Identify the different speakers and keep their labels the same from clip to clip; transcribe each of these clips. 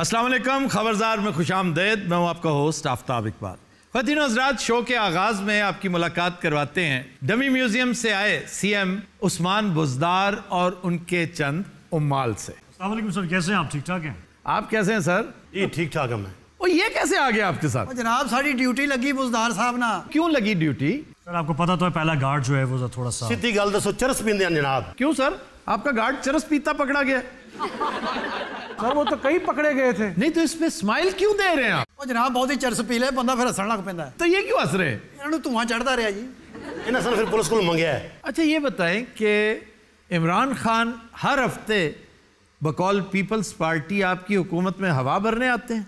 Speaker 1: अस्सलाम वालेकुम, खबरदार में खुशामदेद। मैं हूं आपका होस्ट आफ्ताब इकबाल। ख़वातीन व हज़रात, शो के आगाज़ में आपकी मुलाकात करवाते हैं डमी म्यूजियम से आए सीएम उस्मान बुज़दार और उनके चंद उम्माल से।
Speaker 2: अस्सलाम वालेकुम सर, कैसे हैं आप? ठीक ठाक हैं?
Speaker 1: आप कैसे हैं सर?
Speaker 3: जी ठीक ठाक है मैं।
Speaker 1: और ये कैसे आ गया आपके साथ?
Speaker 4: जनाब साड़ी ड्यूटी लगी बुज़दार साहब ना।
Speaker 1: क्यों लगी ड्यूटी?
Speaker 2: सर आपको पता तो है पहला गार्ड जो है वो थोड़ा सा
Speaker 3: सीधी गल दसो, चरस पींदे हैं जनाब।
Speaker 1: क्यों सर, आपका गार्ड चरस पीता पकड़ा गया?
Speaker 5: सर वो तो कई पकड़े गए थे।
Speaker 1: नहीं तो इसमें स्माइल क्यों दे रहे हैं आप?
Speaker 4: ਉਹ ਜਨਾਬ ਬਹੁਤੀ ਚਰਸ ਪੀ ਲੈ ਬੰਦਾ ਫਿਰ ਹੱਸਣ ਲੱਗ ਪੈਂਦਾ ਹੈ।
Speaker 1: तो ये क्यों हंस रहे हैं?
Speaker 4: ਇਹਨਾਂ ਨੂੰ ਧੂਆਂ ਚੜਦਾ ਰਿਹਾ ਜੀ।
Speaker 3: इन्हें सर फिर पुलिस को मंगया है।
Speaker 1: अच्छा ये बताएं कि इमरान खान हर हफ्ते बकौल पीपल्स पार्टी आपकी हुकूमत में हवा भरने आते हैं।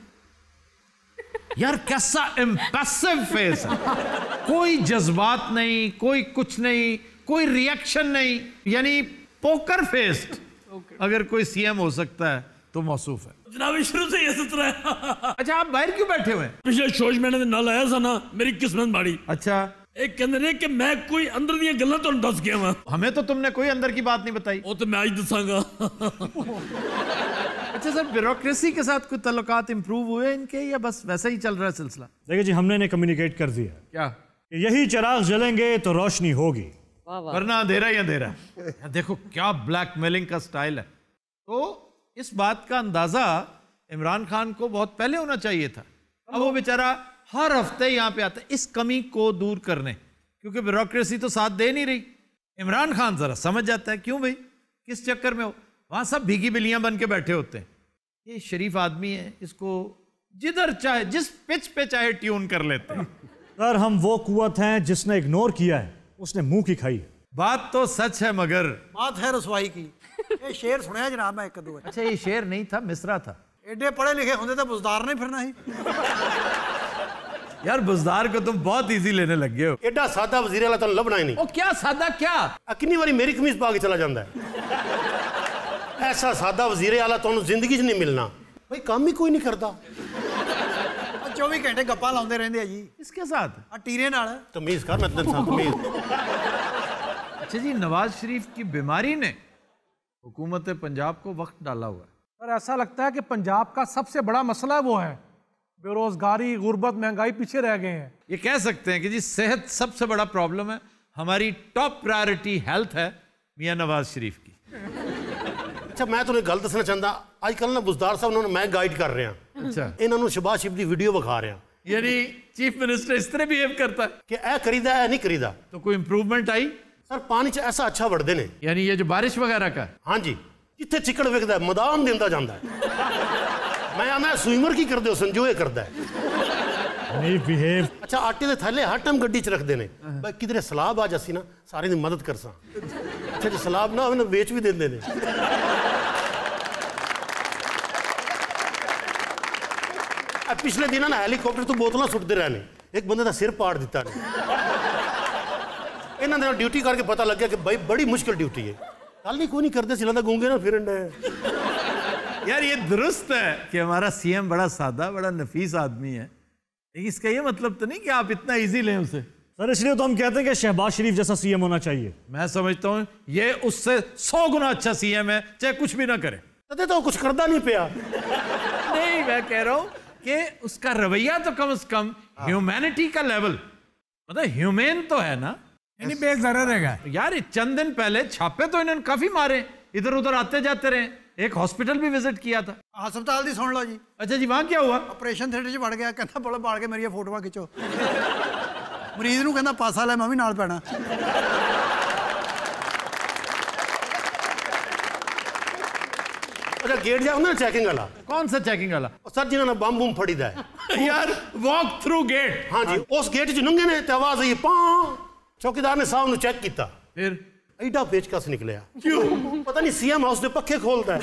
Speaker 1: यार कैसा इम्प्रेसिव फेस है, कोई जज्बात नहीं, कोई कुछ नहीं, कोई रिएक्शन नहीं, यानी पोकर फेस्ड। अगर कोई सीएम हो सकता है तो मौसूफ है।
Speaker 6: जनाब शुरू से ये सुतरा है।
Speaker 1: अच्छा आप बाहर क्यों बैठे हुए हैं?
Speaker 6: पिछले शोज मैंने नाल आया सा ना, मेरी किस्मत माड़ी।
Speaker 1: अच्छा
Speaker 6: एक कहते ने कि मैं कोई अंदर दी गल्लां तुहानू दस गया वां।
Speaker 1: हमें तो तुमने कोई अंदर की बात नहीं बताई।
Speaker 6: वो तो मैं आज दसांगा।
Speaker 1: अच्छा सर, ब्यूरोक्रेसी के साथ कोई तल्लुकात इंप्रूव हुए इनके या बस वैसा ही चल रहा है सिलसिला?
Speaker 2: देखिए जी, हमने इन्हें कम्युनिकेट कर दिया
Speaker 1: क्या
Speaker 2: कि यही चिराग जलेंगे तो रोशनी होगी,
Speaker 1: वरना अंधेरा ही अंधेरा। देखो क्या ब्लैकमेलिंग का स्टाइल है। तो इस बात का अंदाजा इमरान खान को बहुत पहले होना चाहिए था। अब वो बेचारा हर हफ्ते यहाँ पे आता है इस कमी को दूर करने, क्योंकि ब्यूरोक्रेसी तो साथ दे नहीं रही। इमरान खान जरा समझ जाता है, क्यों भाई किस चक्कर में हो, वहां सब भीगी बिल्लियां बन के बैठे होते हैं। ये शरीफ आदमी है, इसको जिधर चाहे जिस पिच पे चाहे ट्यून कर लेते हैं।
Speaker 2: सर हम वो कुव्वत हैं जिसने इग्नोर किया है उसने मुंह की खाई है।
Speaker 1: बात तो सच है मगर
Speaker 4: बात है रसवाई की। ये शेर सुनया जनाब मैं एक दो।
Speaker 1: अच्छा ये शेर नहीं था, मिसरा था।
Speaker 4: एडे पढ़े लिखे होंगे तो बुज़दार नहीं फिरना ही।
Speaker 1: यार बुज़दार को तुम बहुत इजी लेने लग गए हो।
Speaker 3: एडा सादा वजीर आला तुहानू लभना ही नहीं।
Speaker 1: ओ क्या सादा क्या?
Speaker 3: कितनी बारी मेरी कमीज पा के चला जाता है। ऐसा सादा वजीर आला तुहानू जिंदगी च नहीं मिलना। भाई काम ही कोई नहीं करता।
Speaker 4: 24 घंटे गप्पा लाਉਂਦੇ ਰਹਿੰਦੇ ਆ जी।
Speaker 1: इसके साथ
Speaker 4: आ टीरे नाल।
Speaker 3: तमीज कर, मैं तेरे साथ तमीज।
Speaker 1: अच्छा जी, नवाज शरीफ की बीमारी ने हुकूमत पंजाब को वक्त डाला हुआ है।
Speaker 5: सर ऐसा लगता है कि पंजाब का सबसे बड़ा मसला वो है बेरोजगारी, गुर्बत, महंगाई, पीछे रह गए हैं।
Speaker 1: ये कह सकते हैं कि जी सेहत सबसे बड़ा प्रॉब्लम है, हमारी टॉप प्रायोरिटी हेल्थ है मियां नवाज शरीफ की।
Speaker 3: अच्छा मैं तुम्हें गल दसना चाहता, अजकल ना बुज़दार साहब उन्होंने मैं गाइड कर रहा।
Speaker 1: अच्छा
Speaker 3: इन्होंने शहबाज शरीफ की वीडियो विखा रहा
Speaker 1: यानी चीफ मिनिस्टर इस तरह बिहेव करता है
Speaker 3: कि ऐ करीदा ऐ नहीं करीदा।
Speaker 1: तो कोई इंप्रूवमेंट आई?
Speaker 3: सर पानी च ऐसा अच्छा वड़ते ने,
Speaker 1: यानी ये जो बारिश वगैरह का?
Speaker 3: हाँ जी, जिथे चिकड़ विकदा है मैदान देंदा जांदा है। मैं आना स्विमर की करदे हो, संजोए करदा है।
Speaker 2: नहीं बिहेव।
Speaker 3: अच्छा आटे दे थैले हर टाइम गड्डी च रखते हैं भाई, किधरे सलाब आ जासी ना सारे दी मदद कर सा। अच्छा जो सलाब ना होवे ना बेच भी देंदे ने। पिछले दिन ना हैलीकॉप्टर तो बोतल सुटते रहने, एक बंदे का सिर पाड़ दिता ने। इन्होंने ड्यूटी करके पता लग गया कि भाई बड़ी मुश्किल ड्यूटी है। कल ही कोई नहीं करते सिला गूंगे ना फिर।
Speaker 1: यार ये दुरुस्त है कि हमारा सीएम बड़ा सादा, बड़ा नफीस आदमी है, लेकिन इसका ये मतलब तो नहीं कि आप इतना इजी लें उसे।
Speaker 2: सर इसलिए तो हम कहते हैं कि शहबाज शरीफ जैसा सीएम होना चाहिए।
Speaker 1: मैं समझता हूँ ये उससे 100 गुना अच्छा सीएम है, चाहे कुछ भी ना करे।
Speaker 3: तो कुछ करता नहीं पिया।
Speaker 1: नहीं मैं कह रहा हूँ कि उसका रवैया तो कम से कम ह्यूमैनिटी का लेवल, मतलब ह्यूमेन तो है ना।
Speaker 5: यानी बेज़रर रहेगा।
Speaker 1: यार चंद दिन पहले छापे तो इन्होंने काफी मारे, इधर उधर आते जाते रहे, एक हॉस्पिटल भी विजिट किया था।
Speaker 4: ਹਸਪਤਾਲ ਦੀ ਸੁਣ ਲਓ ਜੀ।
Speaker 1: अच्छा जी वहां क्या हुआ?
Speaker 4: ਆਪਰੇਸ਼ਨ ਥੀਏਟਰ 'ਚ ਵੜ ਗਿਆ, ਕਹਿੰਦਾ ਬੋਲ ਬਾਲ ਕੇ ਮੇਰੀਆਂ ਫੋਟੋਆਂ ਖਿੱਚੋ। ਮਰੀਜ਼ ਨੂੰ ਕਹਿੰਦਾ ਪਾਸਾ ਲੈ, ਮੈਂ ਵੀ ਨਾਲ ਪੈਣਾ।
Speaker 3: अच्छा गेट जाओ ना चेकिंग वाला।
Speaker 1: कौन सा चेकिंग वाला?
Speaker 3: सर जिन्होंने बम बुम फड़ी दा है।
Speaker 1: यार वॉक थ्रू गेट।
Speaker 3: हाँ जी, उस गेट च नंगे ने ते आवाज आई पां। चौकीदार ने साहब चेक किया,
Speaker 1: फिर
Speaker 3: एडा पेचकस निकलिया। क्यों पता नहीं, सीएम हाउस के पक्खे खोलता है।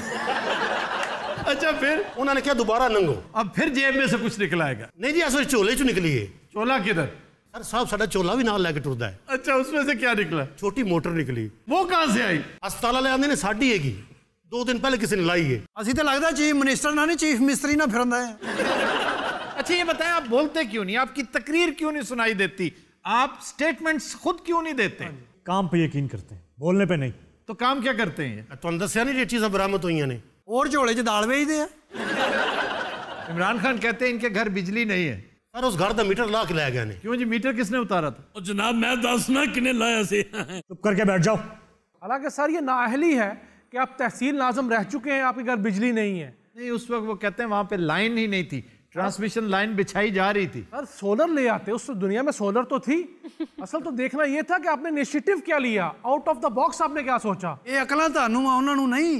Speaker 1: अच्छा फिर
Speaker 3: उन्होंने क्या दोबारा नंगो।
Speaker 1: अब फिर जेब में से कुछ निकलाएगा?
Speaker 3: नहीं जी ऐसे झोले चो निकली है।
Speaker 1: चोला किधर?
Speaker 3: सर साहब साडा चोला भी नाल लेके टुरदा है।
Speaker 1: अच्छा उसमें से क्या निकला?
Speaker 3: छोटी मोटर निकली।
Speaker 1: वो कहां से आई?
Speaker 3: अस्पताल वाले आंदे ने साडी हैगी, 2 दिन पहले किसी ने लाई है।
Speaker 4: ਅਸੀਂ ਤਾਂ ਲੱਗਦਾ ਚੀਫ ਮਿਨਿਸਟਰ ਨਾਲ ਨਹੀਂ ਚੀਫ ਮਿਸਤਰੀ ਨਾਲ ਫਿਰਦਾ ਹੈ।
Speaker 1: अच्छा ये बताएं आप बोलते क्यों नहीं, आपकी तकरीर क्यों नहीं सुनाई देती, आप स्टेटमेंट्स खुद क्यों नहीं देते?
Speaker 2: काम पे यकीन करते हैं, बोलने पे नहीं।
Speaker 1: तो काम क्या करते हैं?
Speaker 3: तुहानू दस्सिया नहीं ये चीज़ां बरामद हुई ने।
Speaker 4: और झोले 'ਚ ਦਾਲ ਵੇਚਦੇ ਆ।
Speaker 1: इमरान खान कहते हैं इनके घर बिजली नहीं है।
Speaker 3: सर उस घर का मीटर ला के लै गए ने।
Speaker 1: क्यों जी, मीटर किसने उतारा था?
Speaker 6: और जनाब मैं दसना किने लाया से।
Speaker 2: चुप करके बैठ जाओ।
Speaker 5: हालांकि सर ये नाअहली है कि आप तहसील नाज़म रह चुके हैं, आपके घर बिजली नहीं है।
Speaker 1: नहीं, उस वक्त वो कहते हैं वहां पे लाइन ही नहीं थी, ट्रांसमिशन लाइन बिछाई जा रही थी।
Speaker 5: सर सोलर ले आते, उस दुनिया में सोलर तो थी। असल तो देखना ये था कि आपने इनिशिएटिव क्या लिया, आउट ऑफ द बॉक्स आपने क्या सोचा।
Speaker 4: ਇਹ ਅਕਲਾਂ ਤੁਹਾਨੂੰ ਆ ਉਹਨਾਂ ਨੂੰ ਨਹੀਂ।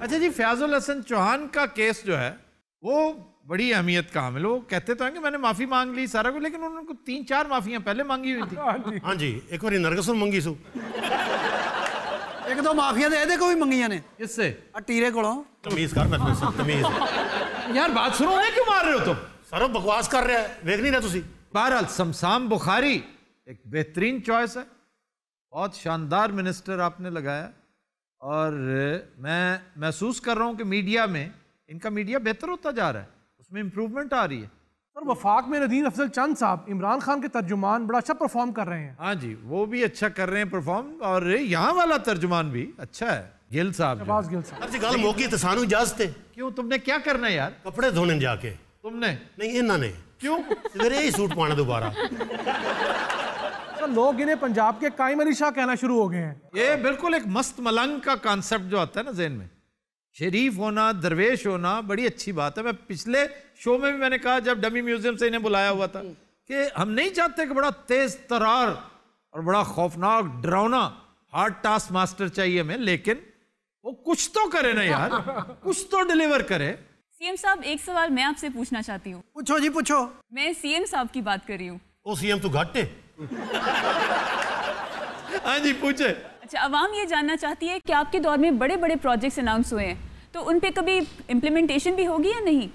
Speaker 1: अच्छा जी, फयाजुल हसन चौहान का केस जो है वो बड़ी अहमियत का हामिल। वो कहते तो हैं कि मैंने माफी मांग ली सारा कुछ, लेकिन उन्होंने 3-4 माफियां पहले मांगी हुई थी।
Speaker 3: हाँ जी, एक बार नरगस ਨੂੰ ਮੰਗੀ ਸੂ।
Speaker 4: ਇੱਕ ਦੋ ਮਾਫੀਆ ਦੇ ਇਹਦੇ ਕੋਲ ਵੀ ਮੰਗੀਆਂ ਨੇ।
Speaker 1: किससे?
Speaker 4: ਆ ਟੀਰੇ ਕੋਲੋਂ।
Speaker 3: तमीज कर मैं तमीज।
Speaker 1: यार बात सुनो, उन्हें क्यों मार रहे हो तुम?
Speaker 3: सर वो बकवास कर रहा है, देख नहीं रहे तुसी।
Speaker 1: बहरहाल शमशाम बुखारी एक बेहतरीन चॉइस है, बहुत शानदार मिनिस्टर आपने लगाया, और मैं महसूस कर रहा हूँ कि मीडिया में इनका मीडिया बेहतर होता जा रहा है, उसमें इम्प्रूवमेंट आ रही है।
Speaker 5: सर वफाक में नदीम अफजल चंद साहब इमरान खान के तर्जुमान बड़ा अच्छा परफॉर्म कर रहे हैं।
Speaker 1: हाँ जी, वो भी अच्छा कर रहे हैं परफॉर्म, और यहाँ वाला तर्जुमान भी अच्छा है, गिल साहब जो।
Speaker 5: शहबाज गिल साहब।
Speaker 3: सर जी गल मौकी तो सानू इजाजत है।
Speaker 1: क्यों, तुमने क्या करना है यार?
Speaker 3: कपड़े धोने जाके।
Speaker 1: तुमने
Speaker 3: नहीं इन्होंने।
Speaker 1: क्यों?
Speaker 3: सवेरे ही सूट पाना दोबारा।
Speaker 5: सर लोग इन्हें पंजाब के कायम अली शाह कहना शुरू हो गए हैं।
Speaker 1: ये बिल्कुल एक मस्त मलंग का कॉन्सेप्ट जो आता है ना ज़हन में, शरीफ होना, दरवेश होना, बड़ी अच्छी बात है। मैं पिछले शो में भी मैंने कहा जब डमी म्यूजियम से इन्हें बुलाया हुआ था कि हम नहीं चाहते कि बड़ा तेज तरार और बड़ा खौफनाक डरावना हार्ड टास्क मास्टर चाहिए हमें, लेकिन वो कुछ तो करे ना यार, कुछ तो डिलीवर करे।
Speaker 7: सीएम साहब एक सवाल मैं आपसे पूछना चाहती हूँ।
Speaker 4: ਪੁੱਛੋ ਜੀ ਪੁੱਛੋ।
Speaker 7: मैं सीएम साहब की बात कर रही हूँ।
Speaker 3: वो सीएम तू घट है।
Speaker 1: हाँ जी पूछे।
Speaker 7: अच्छा, अवाम ये जानना चाहती है कि आपके दौर में बड़े बड़े प्रोजेक्ट्स अनाउंस हुए हैं, तो उन पे कभी इम्प्लीमेंटेशन भी होगी या नहीं?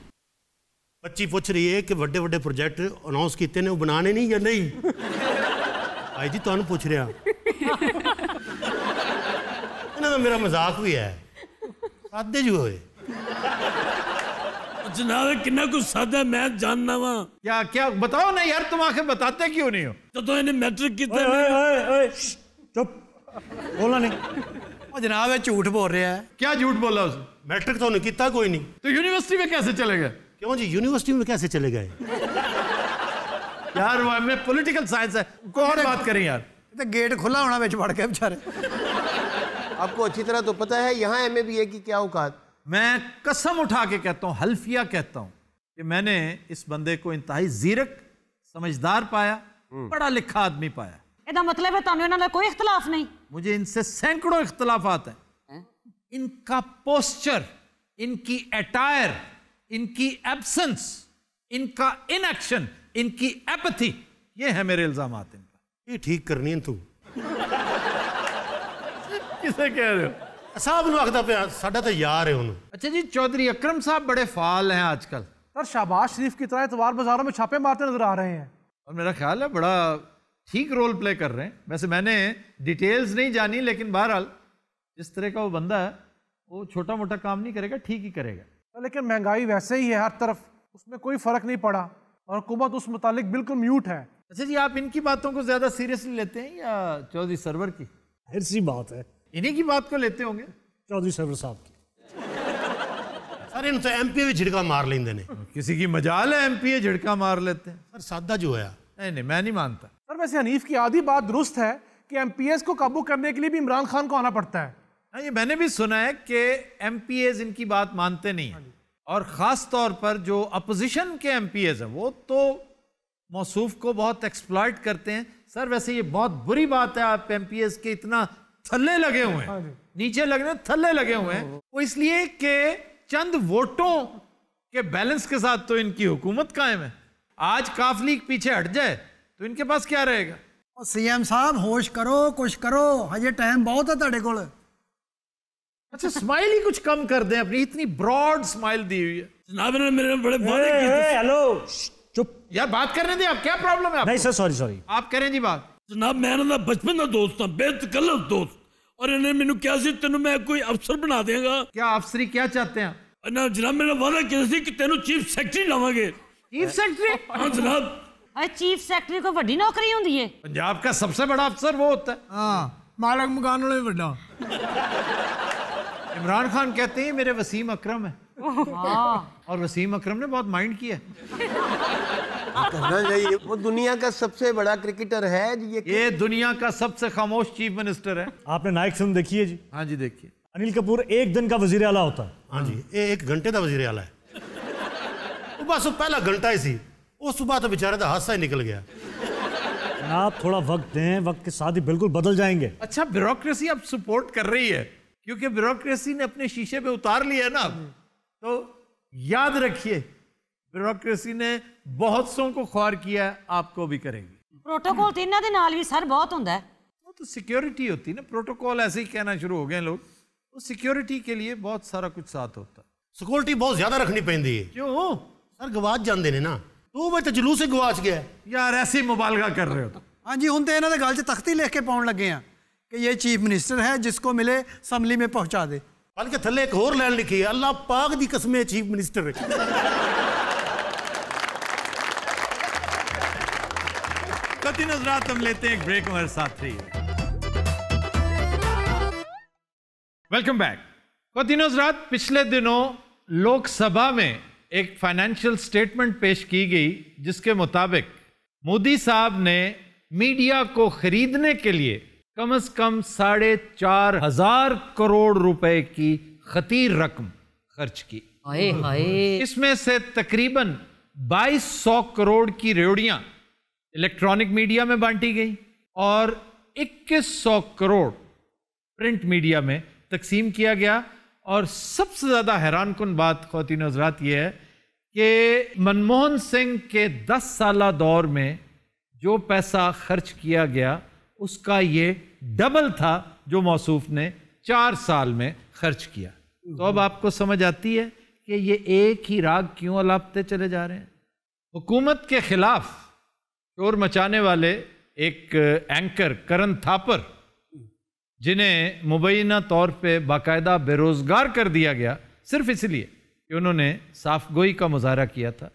Speaker 3: बच्ची पूछ रही है कि बड़े बड़े प्रोजेक्ट अनाउंस किए ने वो बनाने नहीं या नहीं। आई जी तुहानू पूछ रहा। इन्हां दा मेरा मजाक भी है, सादे जो होए।
Speaker 6: जनाब किन्ना कुछ सादा मैं जानना वा।
Speaker 1: क्या क्या बताओ ना यार, तुम आखिर बताते क्यों नहीं हो?
Speaker 6: तो इन्हें मैट्रिक कितना
Speaker 2: चुप, बोलना नहीं।
Speaker 4: ਉਹ ਜਨਾਬ ਇਹ ਝੂਠ ਬੋਲ ਰਿਹਾ ਹੈ।
Speaker 1: क्या झूठ बोला उसने?
Speaker 3: मैट्रिक तो उन्हें किया कोई नहीं।
Speaker 1: तो यूनिवर्सिटी में कैसे चले गए?
Speaker 3: क्यों जी यूनिवर्सिटी में कैसे चले गए?
Speaker 1: यार वो हमें पॉलिटिकल साइंस है, को और बात करें यार।
Speaker 4: ਤੇ ਗੇਟ ਖੁੱਲਾ ਹੋਣਾ ਵਿੱਚ ਵੜ ਕੇ ਵਿਚਾਰੇ।
Speaker 8: आपको अच्छी तरह तो पता है यहाँ MABA की क्या औकात।
Speaker 1: मैं कसम उठा के कहता हूँ, हल्फिया कहता हूँ कि मैंने इस बंदे को इंतहाई जीरक, समझदार पाया, पढ़ा लिखा आदमी पाया।
Speaker 9: ਇਹਦਾ मतलब है ਤੁਹਾਨੂੰ ਇਹਨਾਂ ਨਾਲ ਕੋਈ इख्तलाफ नहीं?
Speaker 1: मुझे इनसे सैकड़ों इख्तलाफात हैं। इनका पोस्चर, इनकी अटायर, इनकी एब्सेंस, इनका इनएक्शन, इनकी एपैथी, ये है मेरे इल्जामात इनका।
Speaker 3: ये ठीक करनी है तू।
Speaker 1: किसे कह रहे हो?
Speaker 3: साहब नूं आखदा पिया साडा तो यार है उन्होंने।
Speaker 1: अच्छा जी, चौधरी अकरम साहब बड़े फाल हैं आजकल।
Speaker 5: सर शहबाज शरीफ की तरह इतवार बाजारों में छापे मारते नजर आ रहे हैं,
Speaker 1: और मेरा ख्याल है बड़ा ठीक रोल प्ले कर रहे हैं। वैसे मैंने डिटेल्स नहीं जानी, लेकिन बहरहाल जिस तरह का वो बंदा है वो छोटा मोटा काम नहीं करेगा, ठीक ही करेगा।
Speaker 5: लेकिन महंगाई वैसे ही है हर तरफ, उसमें कोई फर्क नहीं पड़ा और हुकूमत उस मुतालिक बिल्कुल म्यूट है।
Speaker 1: अच्छा जी, आप इनकी बातों को ज्यादा सीरियसली लेते हैं या चौधरी सरवर की?
Speaker 2: जाहिर सी बात है,
Speaker 1: इन्हीं की बात को लेते होंगे।
Speaker 2: चौधरी सरवर साहब की।
Speaker 3: सर इन तो MP भी झिड़का मार लेंदे ने।
Speaker 1: किसी की मजाल है MP झिड़का मार लेते हैं?
Speaker 3: सर सादा जो है।
Speaker 1: नहीं, मैं नहीं मानता।
Speaker 5: सर वैसे हनीफ की आधी बात दुरुस्त है कि MPs को काबू करने के लिए भी इमरान खान को आना पड़ता है।
Speaker 1: हाँ, ये मैंने भी सुना है कि MPs इनकी बात मानते नहीं हैं, और ख़ास तौर पर जो अपोजिशन के MPs हैं वो तो मौसूफ को बहुत एक्सप्लॉइट करते हैं। सर वैसे ये बहुत बुरी बात है, आप MPs के इतना थल्ले लगे हुए हैं, नीचे लगने थल्ले लगे हुए हैं, वो इसलिए कि चंद वोटों के बैलेंस के साथ तो इनकी हुकूमत कायम है। आज काफ लीग पीछे हट जाए तो इनके पास क्या रहेगा?
Speaker 4: ਉਹ CM ਸਾਹਿਬ ਹੋਸ਼ ਕਰੋ, कुछ करो, हजे टाइम बहुत है ਤੁਹਾਡੇ ਕੋਲ।
Speaker 1: अच्छा स्माइल ही कुछ कम कर दें, अपनी इतनी ब्रॉड स्माइल दी हुई है।
Speaker 6: जनाब ने मेरे बड़े वादे किए थे।
Speaker 2: हेलो चुप
Speaker 1: यार बात करने दे, आप क्या प्रॉब्लम है आपको?
Speaker 2: नहीं सर, सॉरी सॉरी।
Speaker 1: आप करें जी बात।
Speaker 6: जनाब मैं इन्हां दा बचपन का दोस्त हाँ, बेतकल्लफ दोस्त, और इन्हें मैनू क्या सी तेनू मैं कोई अफसर बना देगा।
Speaker 1: क्या अफसरी क्या चाहते हैं?
Speaker 6: ना जनाब मेरा वादा किया सी कि तेनू चीफ सेक्रेटरी लावांगे।
Speaker 1: Chief secretary?
Speaker 6: हाँ जनाब।
Speaker 9: अरे चीफ सेक्रेटरी को बड़ी नौकरी होंदी है।
Speaker 1: पंजाब का सबसे बड़ा अफसर वो होता है।
Speaker 4: हाँ मालक मकान वाले बड़ा।
Speaker 1: इमरान खान कहते हैं मेरे वसीम अकरम है। और वसीम अकरम ने बहुत माइंड किया।
Speaker 8: करना चाहिए, वो दुनिया का सबसे बड़ा क्रिकेटर है।
Speaker 1: ये दुनिया का सबसे खामोश चीफ मिनिस्टर है।
Speaker 2: आपने नायक फिल्म देखी है जी?
Speaker 1: हाँ जी देखिए।
Speaker 2: अनिल कपूर एक दिन का वजीर आला होता है।
Speaker 3: हाँ जी, ये 1 घंटे का वजीर आला है। वो बस वो पहला घंटा ही सी, उस सुबह तो बेचारे का हादसा ही निकल गया।
Speaker 2: आप थोड़ा वक्त दें, वक्त के साथ ही बिल्कुल बदल जाएंगे।
Speaker 1: अच्छा, ब्यूरोक्रेसी अब सपोर्ट कर रही है क्योंकि ब्यूरोक्रेसी ने अपने शीशे पे उतार लिया है ना। तो याद रखिए, ब्यूरोक्रेसी ने बहुत सौ को ख्वार किया है, आपको भी करेगी।
Speaker 9: प्रोटोकॉल तो इन्हां दे नाल भी सर बहुत हुंदा है।
Speaker 1: वो तो सिक्योरिटी होती है ना, प्रोटोकॉल ऐसे ही कहना शुरू हो गए लोग। तो सिक्योरिटी के लिए बहुत सारा कुछ साथ होता है।
Speaker 3: सिक्योरिटी बहुत ज्यादा रखनी पैंदी है।
Speaker 1: क्यों?
Speaker 3: सर गवाच जाते ने ना, तो वो तो जुलूस ही गवाच गया।
Speaker 1: यार ऐसे ही मुबालगा कर रहे हो तो।
Speaker 4: हाँ जी, हुण तो इन्हां दे गल 'च तख्ती लिख के पाउण लगे हैं कि ये चीफ मिनिस्टर है, जिसको मिले असम्बली में पहुंचा दे।
Speaker 3: बल्कि थल्ले एक और लाइन लिखी है, अल्लाह पाक दी कसम चीफ मिनिस्टर है।
Speaker 1: कतिन हज़रात, हम लेते हैं एक ब्रेक, हमारे साथ रहिए। Welcome back. कतिन हज़रात, पिछले दिनों लोकसभा में एक फाइनेंशियल स्टेटमेंट पेश की गई जिसके मुताबिक मोदी साहब ने मीडिया को खरीदने के लिए कम से कम 4,500 करोड़ रुपए की खतीर रकम खर्च की। इसमें से तकरीबन 2,200 करोड़ की रेवड़ियां इलेक्ट्रॉनिक मीडिया में बांटी गई और 2,100 करोड़ प्रिंट मीडिया में तकसीम किया गया। और सबसे ज्यादा हैरान कुन बात ख्वातीन हज़रात यह है कि मनमोहन सिंह के 10 साला दौर में जो पैसा खर्च किया गया उसका ये डबल था जो मौसूफ ने 4 साल में खर्च किया। तो अब आपको समझ आती है कि ये एक ही राग क्यों अलापते चले जा रहे हैं। हुकूमत के खिलाफ शोर मचाने वाले एक एंकर करण थापर, जिन्हें मुबैना तौर पे बाकायदा बेरोजगार कर दिया गया सिर्फ इसलिए कि उन्होंने साफगोई का मुजाहरा किया था।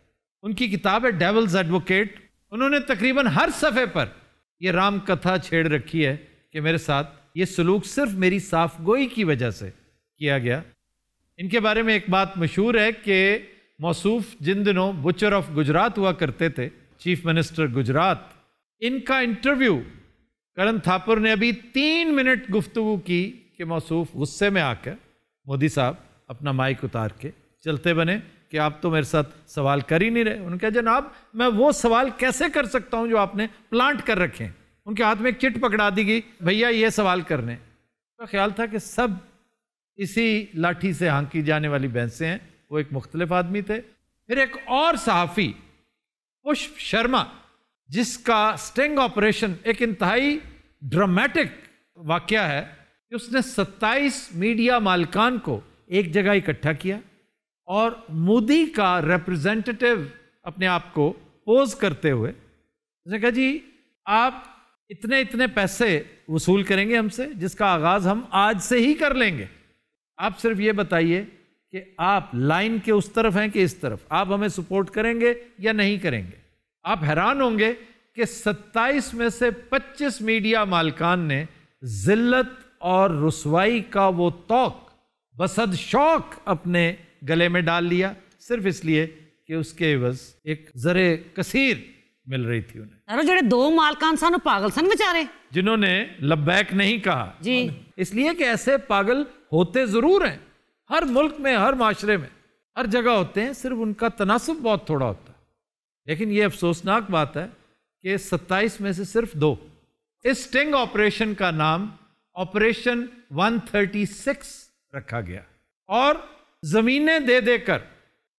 Speaker 1: उनकी किताब है डेविल्स एडवोकेट। उन्होंने तकरीबन हर सफ़े पर यह राम कथा छेड़ रखी है कि मेरे साथ ये सलूक सिर्फ मेरी साफगोई की वजह से किया गया। इनके बारे में एक बात मशहूर है कि मौसूफ जिन दिनों बुचर ऑफ गुजरात हुआ करते थे, चीफ मिनिस्टर गुजरात, इनका इंटरव्यू करण थापर ने अभी 3 मिनट गुफ्तगू की कि मौसूफ गुस्से में आकर मोदी साहब अपना माइक उतार के चलते बने कि आप तो मेरे साथ सवाल कर ही नहीं रहे। उन्होंने कहा जनाब मैं वो सवाल कैसे कर सकता हूं जो आपने प्लांट कर रखे हैं। उनके हाथ में एक चिट पकड़ा दी गई, भैया ये सवाल करने। तो ख्याल था कि सब इसी लाठी से हाँकी जाने वाली भैंसें हैं। वो एक मुख्तलिफ आदमी थे। फिर एक और सहाफ़ी पुष्प शर्मा, जिसका स्टिंग ऑपरेशन एक इंतहाई ड्रामेटिक वाकया है कि उसने 27 मीडिया मालिकान को एक जगह इकट्ठा किया और मोदी का रिप्रेजेंटेटिव अपने आप को पोज करते हुए उसने कहा जी आप इतने इतने पैसे वसूल करेंगे हमसे, जिसका आगाज हम आज से ही कर लेंगे। आप सिर्फ ये बताइए कि आप लाइन के उस तरफ हैं कि इस तरफ, आप हमें सपोर्ट करेंगे या नहीं करेंगे। आप हैरान होंगे कि 27 में से 25 मीडिया मालिकान ने जिल्लत और रुसवाई का वो तौक बसद शौक अपने गले में डाल लिया, सिर्फ इसलिए कि उसके एवज एक जरे कसीर मिल रही थी उन्हें।
Speaker 9: अरे जेड़े 2 मालकान सानू पागल सन बेचारे,
Speaker 1: जिन्होंने लब्बैक नहीं कहा
Speaker 9: जी।
Speaker 1: इसलिए कि ऐसे पागल होते जरूर हैं, हर मुल्क में, हर माशरे में, हर जगह होते हैं, सिर्फ उनका तनासुब बहुत थोड़ा होता है। लेकिन ये अफसोसनाक बात है कि 27 में से सिर्फ 2। इस स्टिंग ऑपरेशन का नाम ऑपरेशन 136 रखा गया और जमीनें दे देकर,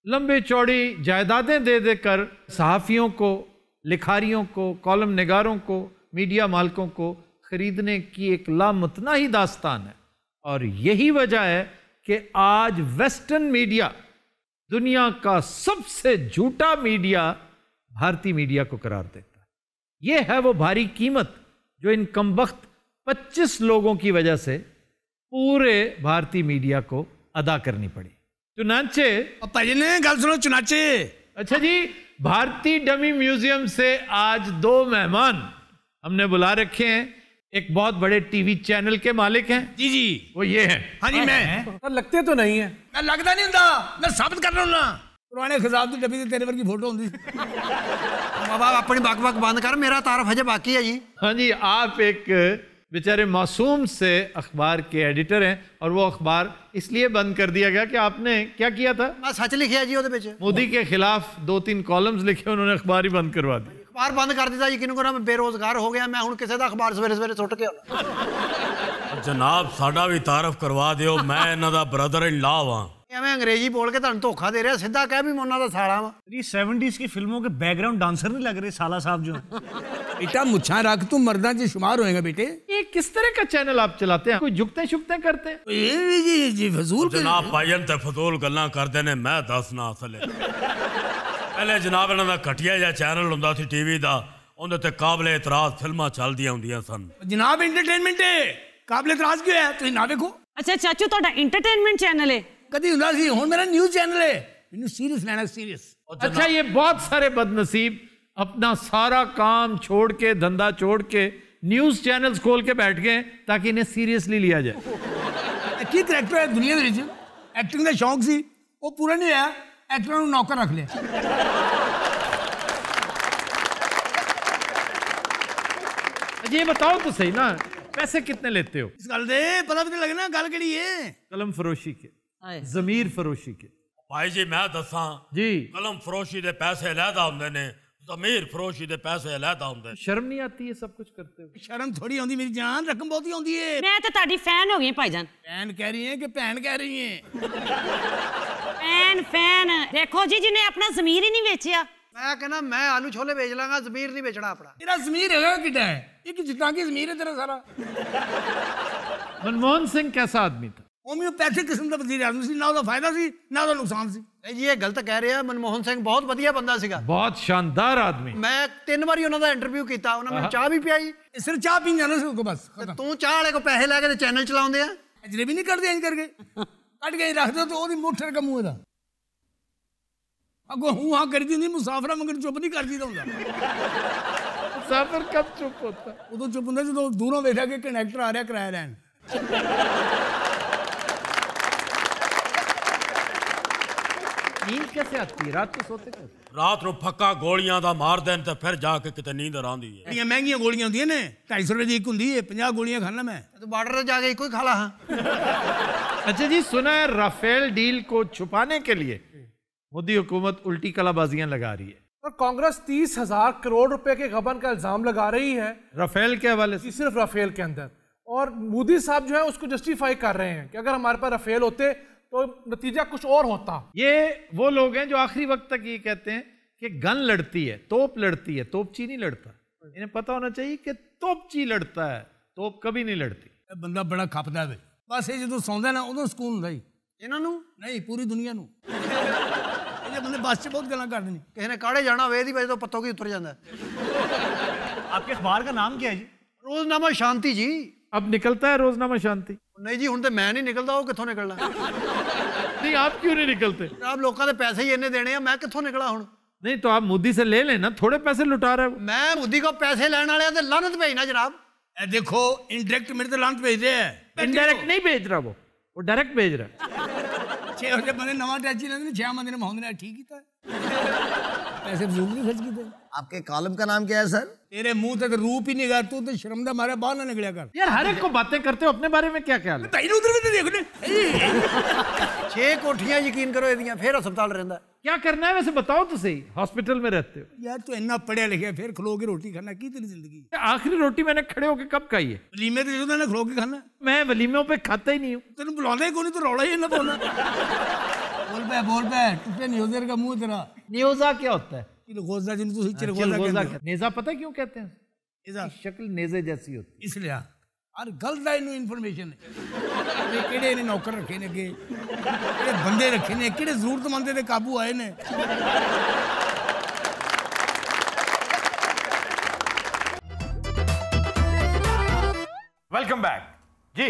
Speaker 1: लंबे चौड़ी जायदादें दे देकर सहाफ़ियों को, लिखारियों को, कॉलम निगारों को, मीडिया मालिकों को खरीदने की एक लामतनाही दास्तान है। और यही वजह है कि आज वेस्टर्न मीडिया दुनिया का सबसे झूठा मीडिया भारतीय मीडिया को करार देता है। यह है वो भारी कीमत जो इन कमबख्त 25 लोगों की वजह से पूरे भारतीय मीडिया को अदा करनी पड़ी। चुनाचे
Speaker 4: भाई ने गल सुनो, चुनाचे।
Speaker 1: अच्छा जी, भारतीय डमी म्यूजियम से आज 2 मेहमान हमने बुला रखे हैं। एक बहुत बड़े टीवी चैनल के मालिक हैं।
Speaker 6: जी जी
Speaker 1: वो ये हैं।
Speaker 6: हाँ जी मैं
Speaker 5: सर लगते तो नहीं है।
Speaker 6: मैं लगता नहीं ਹੁੰਦਾ मैं साबित कर रहा हूं ना पुराने खिजाब ਦੀ ਡੱਬੀ ਤੇ ਤੇਰੇ ਵਰਗੀ ਫੋਟੋ ਹੁੰਦੀ
Speaker 4: बाबा अपनी बक बक बंद कर, मेरा तारफ हजे बाकी है जी।
Speaker 1: हाँ जी, आप एक बेचारे मासूम से अखबार के एडिटर हैं और वो अखबार इसलिए बंद कर दिया गया कि आपने क्या किया था?
Speaker 4: मैं सच लिखिया जी ਉਹਦੇ ਵਿੱਚ।
Speaker 1: मोदी के खिलाफ 2-3 कॉलम्स लिखे, उन्होंने अखबार ही बंद करवा दी।
Speaker 4: अखबार बंद कर दिता जी, किनू करा मैं बेरोजगार हो गया, मैं हुण किसी दा अखबार सवेरे सवेरे सुट के आउणा।
Speaker 6: जनाब साडा भी तारफ करवा दियो, मैं इन्हां दा ब्रदर इन लॉ वां।
Speaker 4: मैं अंग्रेजी बोल के तुहानू धोखा दे रहा, सीधा कह भी मैं उन्हां दा साला वां।
Speaker 2: ये 70s की फिल्मों के बैकग्राउंड डांसर नहीं लग रहे साला साहब जो हैं?
Speaker 6: बेटा मुच्छां रख, तू मर्दां च शुमार होएगा बेटे।
Speaker 1: ये किस तरह का चैनल आप चलाते हैं? कोई झुकते शुकते करते हैं?
Speaker 6: जी फजूल जनाब भाईन ते फजूल गल्लां करदे ने, मैं दसना असल पहले जनाब इन्हां दा घटिया जिहा चैनल हुंदा सी टीवी दा, उहदे ते काबिल एतराज फिल्मां चलदियां हुंदियां सन। जनाब एंटरटेनमेंट है, काबिल एतराज क्यों है? तुसीं ना देखो।
Speaker 9: अच्छा चाचू ਤੁਹਾਡਾ एंटरटेनमेंट चैनल है?
Speaker 6: कदी हुंदा सी, हुण मेरा न्यूज़ चैनल है। मैनू सीरियस लेना सीरियस।
Speaker 1: अच्छा, ये बहुत सारे बदनसीब अपना सारा काम छोड़ के, धंधा छोड़ के न्यूज़ चैनल्स खोल के बैठ गए ताकि इन्हें सीरियसली लिया जाए।
Speaker 6: की करैक्टर है दुनिया दे विच, एक्टिंग दा शौक सी, वो पूरा नहीं होया, एक्टरां नूं नौकर रख लिया।
Speaker 1: ये बताओ तो सही ना, पैसे कितने लेते हो?
Speaker 6: इस गल दे पता भी लगना गल केड़ी है।
Speaker 1: कलम फरोशी के, जमीर फरोशी के।
Speaker 6: भाई जी मैं दसा
Speaker 1: जी,
Speaker 6: कलम फरोशी दे पैसे अलहदा हुंदे ने, जमीर फरोशी दे पैसे अलहदा हुंदे।
Speaker 1: शर्म नहीं आती है सब कुछ करते हो?
Speaker 6: शर्म थोड़ी आउंदी मेरी जान, रकम बहुती आउंदी है।
Speaker 9: मैं तो ਤੁਹਾਡੀ फैन हो गई भाईजान।
Speaker 6: फैन कह रही है कि भैन कह रही है?
Speaker 9: फैन देखो जी, जिन्हें अपना जमीर ही नहीं बेचिया।
Speaker 4: मैं कहना मैं आलू छोले बेच लांगा, जमीर नहीं बेचना अपना।
Speaker 6: तेरा जमीर है किड्डा है? ये कि जितना की जमीर है तेरा सारा।
Speaker 1: मनमोहन सिंह कैसा आदमी था?
Speaker 6: होम्योपैथिक किस्म का वजीर आजम सी, ना उसका फायदा सी ना उसका नुकसान सी।
Speaker 4: जी ये गलत कह रहे हैं, मनमोहन सिंह बहुत वधिया बंदा सीगा,
Speaker 1: बहुत शानदार आदमी।
Speaker 4: मैं 3 बारी उन्हां दा इंटरव्यू कीता, उन्हां मैनूं चाह भी पियाई।
Speaker 6: सिर्फ चाह पीन जाना सी उसको बस।
Speaker 4: तू चाह वाले को पैसे लैके ते चैनल चलाउंदे आ,
Speaker 6: जलेबी नहीं करते इंज करके कट के रख दो तो ओदी मुठ का मुंह दा अगो हूं हां कर दी नहीं, मुसाफरा मगर चुप नहीं कर दीदा हुंदा।
Speaker 1: मुसाफिर कब चुप होता?
Speaker 6: उदों चुप हुंदा जदों दूरों वेखा कि कनेक्टर आ रहा किराया लैन।
Speaker 1: नींद कैसे आती है? रात को सोते कैसे?
Speaker 6: रात को फक्का गोलियां दा मार देन ते फिर जाके किते नींद आंदी है। बड़ियां महंगियां गोलियां होंदियां ने, 250 रुपए दी एक हुंदी है, 50 गोलियां खाना मैं।
Speaker 4: तो बॉर्डर पे जाके कोई खा ला।
Speaker 1: अच्छा जी, सुना है राफेल डील को छुपाने के लिए मोदी हुकूमत उल्टी कलाबाजियां लगा रही है।
Speaker 5: और कांग्रेस 30,000 करोड़ रुपए के गबन का इल्जाम लगा रही है
Speaker 1: राफेल के हवाले से,
Speaker 5: सिर्फ राफेल के अंदर। और मोदी साहब जो है उसको जस्टिफाई कर रहे हैं कि अगर हमारे पास राफेल होते तो नतीजा कुछ और होता।
Speaker 1: ये वो लोग हैं जो आखिरी वक्त तक ये कहते हैं कि गन लड़ती है, तोप लड़ती है, तोपची नहीं लड़ता। इन्हें पता होना चाहिए कि तोपची लड़ता है, तोप कभी नहीं लड़ती।
Speaker 6: बंदा बड़ा खपदा है बस, ये जो सौंदा ना उदों सुकून हुंदा ही इन्हां नूं नहीं, पूरी दुनिया नूं। ये बंदे बस च बहुत गल्लां करदे ने,
Speaker 4: किसी ने काढ़े जाना होवे, इहदी वजह तो पत्तों की उतर जांदा है।
Speaker 2: आपके अखबार का नाम क्या है जी?
Speaker 4: रोजनामा शांति जी।
Speaker 1: अब निकलता है रोजनामा शांति?
Speaker 4: नहीं जी, हुण ते मैं नहीं निकलदा, वो कित्थों निकलना?
Speaker 1: नहीं, आप क्यों नहीं निकलते?
Speaker 4: आप लोगों के पैसे ही इन्ने देने, मैं कित्थों निकला हुण?
Speaker 1: नहीं तो आप मोदी से ले लेना, थोड़े पैसे लुटा रहे हो।
Speaker 4: मैं मोदी को पैसे लैण वाले ते लानत भेजना जनाब।
Speaker 6: ए देखो इनडायरेक्ट मेरे ते लानत भेज रहे हैं।
Speaker 1: इनडायरेक्ट नहीं भेज रहा, वो डायरेक्ट भेज रहा है।
Speaker 6: 6 बजे बंदे नवा टैक्सी लेंदे ने, 6 बंदे ने मोहन ने ठीक कीता, पैसे फजूल नहीं खर्च कीते।
Speaker 8: आपके कॉलम का नाम क्या है सर?
Speaker 6: तेरे मुंह ते रूप ही नहीं गा, तू तो शर्म दा मारे बाहर ना निकलिया कर।
Speaker 1: यार हर एक को बातें करते हो, अपने बारे में क्या ख्याल है?
Speaker 6: तैनू उधर भी तो देख ले
Speaker 4: 6 कोठियां यकीन करो एदियां, फिर अस्पताल रहिंदा।
Speaker 1: क्या करना है वैसे बताओ तो सही, हॉस्पिटल में रहते हो।
Speaker 6: यार तू इन्ना पढ़िया लिखिया फिर खलो के रोटी खाना की तेरी जिंदगी?
Speaker 1: आखिरी रोटी मैंने खड़े होके कब खाई है?
Speaker 6: वलीमे ते जो खलो के खाना।
Speaker 1: मैं वलीमों पे खाता ही नहीं हूँ।
Speaker 6: तेन बुलांदा ही कोई नहीं, तो रौला ही इन्ना पाउंदा। बोल पे टुटे न्यूज़र का मुंह तेरा।
Speaker 1: न्यूज़ा क्या होता है?
Speaker 6: चिलगोजा जिन तू
Speaker 1: चिलगोजा कहते हैं। नेज़ा पता है क्यों कहते हैं?
Speaker 6: नेज़ा
Speaker 1: शक्ल नेज़े जैसी होती है
Speaker 6: इसलिए। और गल दा इन्नू इन्फॉर्मेशन है किहड़े ने नौकर रखे ने, अगे किहड़े बंदे रखे ने, किहड़े जरूरतमंद दे काबू आए ने।
Speaker 1: वेलकम बैक जी।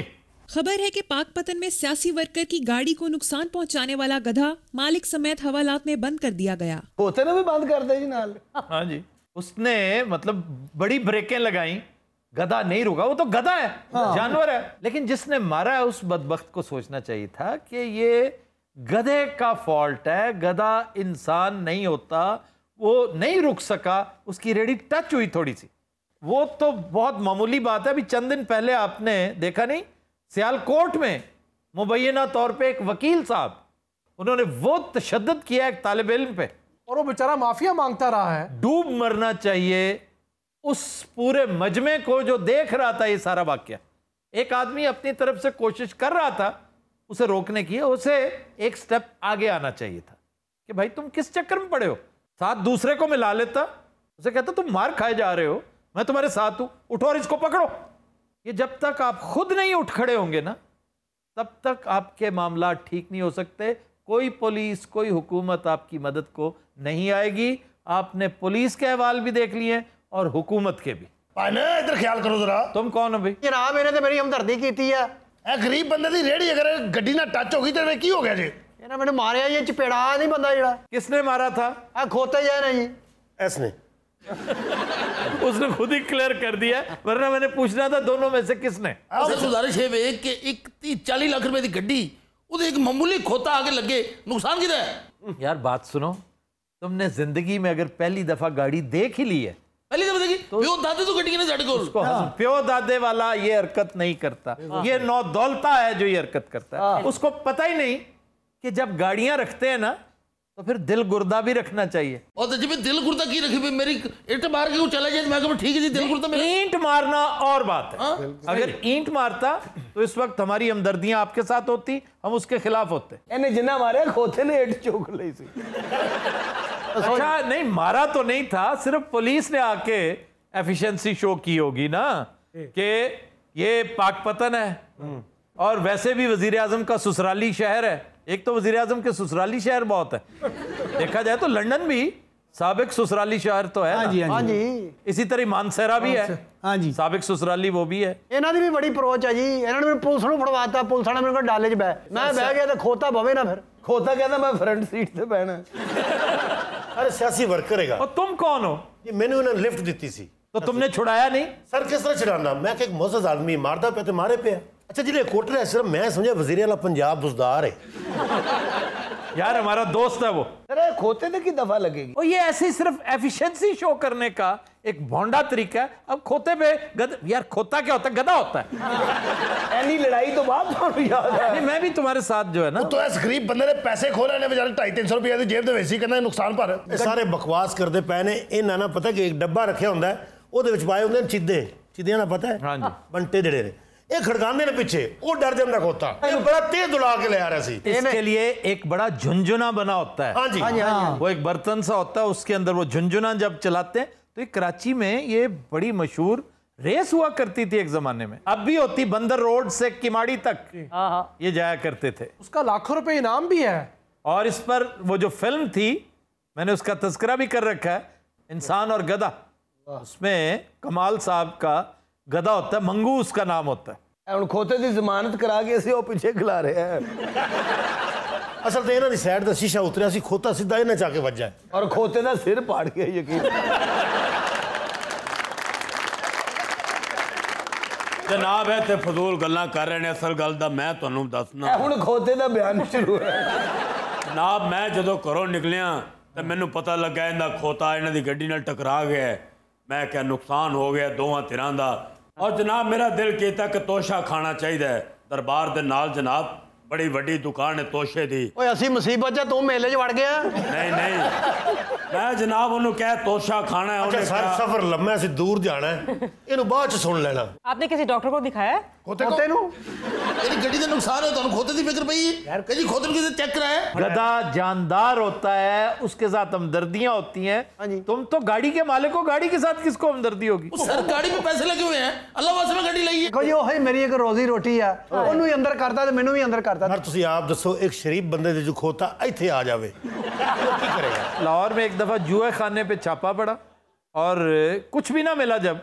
Speaker 10: खबर है कि पाकपतन में सियासी वर्कर की गाड़ी को नुकसान पहुंचाने वाला गधा मालिक समेत हवालात में बंद कर दिया गया।
Speaker 8: होते ना भी बंद कर दे जी नाल।
Speaker 1: हाँ जी, उसने मतलब बड़ी ब्रेकें लगाई गधा नहीं रुका, वो तो गधा है, जानवर है। लेकिन जिसने मारा है उस बदबख्त को सोचना चाहिए था कि ये गधे का फॉल्ट है, गधा इंसान नहीं होता, वो नहीं रुक सका, उसकी रेडी टच हुई थोड़ी सी, वो तो बहुत मामूली बात है। अभी चंद दिन पहले आपने देखा नहीं, सियालकोट में मुबैना तौर पे एक वकील साहब, उन्होंने वो तशद्दुद किया एक तालिब इल्म पे,
Speaker 5: और वो बेचारा माफिया मांगता रहा है।
Speaker 1: डूब मरना चाहिए उस पूरे मजमे को जो देख रहा था ये सारा वाकया। एक आदमी अपनी तरफ से कोशिश कर रहा था उसे रोकने की, उसे एक स्टेप आगे आना चाहिए था कि भाई तुम किस चक्कर में पड़े हो, साथ दूसरे को मिला लेता, उसे कहता तुम मार खाए जा रहे हो, मैं तुम्हारे साथ हूं, उठो और इसको पकड़ो। ये जब तक आप खुद नहीं उठ खड़े होंगे ना, तब तक आपके मामला ठीक नहीं हो सकते। कोई पुलिस, कोई हुकूमत आपकी मदद को नहीं आएगी। आपने पुलिस के अहवाल भी देख लिए और हुकूमत के भी।
Speaker 3: इधर ख्याल करो जरा।
Speaker 1: तुम कौन हो भाई?
Speaker 8: जनाब मैंने तो मेरी हमदर्दी की है।
Speaker 3: गरीब बंदे दी रेड़ी अगर गड्डी ना टच हो गई तो की हो गया जी?
Speaker 8: इन्हें मैंने मारिया, ये चपेड़ा नहीं बंदा जड़ा।
Speaker 1: किसने मारा था?
Speaker 8: खोते जाए ना जी
Speaker 3: इसने
Speaker 1: उसने खुद ही क्लियर कर दिया, वरना मैंने पूछना था दोनों में से किसने।
Speaker 11: गुजारिश है कि एक 40 लाख रुपए की गड्डी उधर एक मामूली खोता आगे लगे, नुकसान किधर है?
Speaker 1: यार बात सुनो, तुमने जिंदगी में अगर पहली दफा गाड़ी देख ही ली है,
Speaker 11: पहली दफा देखी, प्यो दादे तो गड्डी ने
Speaker 1: उसको प्यो दादे वाला ये हरकत नहीं करता, ये नौदौलता है जो ये हरकत करता है। उसको पता ही नहीं कि जब गाड़ियां रखते हैं ना तो फिर दिल गुर्दा भी रखना चाहिए।
Speaker 11: और जी दिल गुर्दा की रखी भाई, मेरी ईंट मार के वो चला जाए, मैं कहूँ ठीक है जी दिल गुर्दा में।
Speaker 1: ईंट मारना और बात है, अगर ईंट मारता तो इस वक्त हमारी हमदर्दियां आपके साथ होती, हम उसके खिलाफ होते।
Speaker 8: इन्हें जिन्ना मारे खोते ने ईंट चोक ली सी।
Speaker 1: अच्छा नहीं मारा तो नहीं था, सिर्फ पुलिस ने आके एफिशिएंसी शो की होगी ना कि ये पाकपतन है और वैसे भी वजीर आजम का ससुराली शहर है। एक तो वजीर आजम के ससुराली शहर बहुत है, देखा जाए तो लंदन भी साबिक ससुराली शहर तो है।
Speaker 8: हाँ जी।
Speaker 1: इसी तरह मानसेरा भी है, हाँ जी, साबिक ससुराली वो भी है।
Speaker 8: इन्हों की भी बड़ी अप्रोच है जी। इन्होंने पुलिस को फड़वाता, पुलिस वाले मेरे को डाले च बह, मैं बह गया तो खोता बवे ना, फिर खोता कहता मैं फ्रंट सीट से बहना।
Speaker 3: अरे सियासी वर्कर है।
Speaker 1: और तुम कौन हो?
Speaker 3: ये मैंने उन्हें लिफ्ट दी सी,
Speaker 1: तो तुमने छुड़ाया नहीं?
Speaker 3: सर किस तरह छुड़ाना, मैं एक मुअज़्ज़ज़ आदमी मारदा पे तो मारे पे। अच्छा जिले कोटर है, सिर्फ मैं समझा वज़ीर आला पंजाब बुजदार है।
Speaker 1: यार हमारा दोस्त है वो।
Speaker 8: अरे खोते ने की दफा लगेगी।
Speaker 1: और ये ऐसे सिर्फ एफिशिएंसी शो करने का एक भोंडा तरीका है। अब खोते पे यार खोता क्या होता है? गधा होता है।
Speaker 8: ऐनी लड़ाई तो बाद याद है।
Speaker 1: मैं भी तुम्हारे साथ जो है ना,
Speaker 3: तो इस गरीब बंदे ने पैसे खोले ने बेचारे 250-300 रुपए जेब दे वैसी करना नुकसान पर सारे बकवास करते पे ने। इन्हां ना पता कि एक डब्बा रखा हुंदा है, ओदे विच पाए हुंदे चिद्दे, चिद्दियां ना पता है? हां जी, बंटे जेड़े ने ये खड़काने ने पीछे, वो डर जाता खोता, ये बड़ा तेज दुला के ले आ रहा सी।
Speaker 1: इसके लिए एक बड़ा झुंझुना बना होता है।
Speaker 3: हाँ जी, हाँ जी,
Speaker 1: हाँ जी। वो एक बर्तन सा होता है, उसके अंदर वो झुंझुना जब चलाते हैं तो ये कराची में ये बड़ी मशहूर रेस हुआ करती थी एक जमाने में, अब भी होती, बंदर रोड से किमाड़ी तक ये जाया करते थे।
Speaker 5: उसका लाखों रुपए इनाम भी है।
Speaker 1: और इस पर वो जो फिल्म थी, मैंने उसका तस्करा भी कर रखा है, इंसान और गधा, उसमें कमाल साहब का गधा होता है, मंगू उसका नाम होता है।
Speaker 8: हम खोते की जमानत करा के असी पीछे खिला रहे हैं।
Speaker 3: असल तो इन्हों की साइड का शीशा उतरिया सी, खोता सीधा इन्हें जाके वज जाए
Speaker 8: और खोते का सिर पाड़ के यकीन।
Speaker 6: जनाब है ते फजूल गल्लां कर रहे हैं, असल गल दा मैं तुहानू दसना।
Speaker 8: हुण खोते का बयान शुरू है।
Speaker 6: जनाब मैं जदों घरों निकलिया तो मैनू पता लगा इन्दा खोता इन्हां दी गड्डी नाल टकरा गया। मैं क्या नुकसान हो गया दोवां धिरां दा। और जनाब मेरा दिल कीता कि तोशा खाना चाहिए। दरबार दे नाल जनाब बड़ी वड्डी दुकान है तोशे दी।
Speaker 8: ओए असी मुसीबत तू मेले च वड़ गया।
Speaker 6: नहीं नहीं, मैं जनाब उन्होंने क्या तोशा खाना है।
Speaker 3: अच्छा सर सफर लम्बा है, दूर जाना है, इन्हू बाद च सुन लेना।
Speaker 9: आपने किसी डॉक्टर को दिखाया?
Speaker 3: खोते नू
Speaker 11: मेरी गड्डी का नुकसान है, तो खोते की फिक्र पई है कि जी खोते किसे चेक कराया।
Speaker 1: गधा जानदार होता है, उसके साथ हमदर्दियां होती हैं। तुम तो गाड़ी के मालिक हो, गाड़ी के साथ किसको हमदर्दी होगी?
Speaker 11: सर गाड़ी पे पैसे लगे हुए हैं, अल्लाह वास्ते में गाड़ी ली है।
Speaker 8: देखो यो है मेरी एक रोजी रोटी है, ओनू ही अंदर करता ते मेनू भी अंदर करता।
Speaker 3: यार तुसी आप दसो, एक शरीफ बंदे दे जो खोता इत्थे आ जावे की करेगा?
Speaker 1: लाहौर में एक दफा जुए खाने पे छापा पड़ा और कुछ भी ना मिला जब,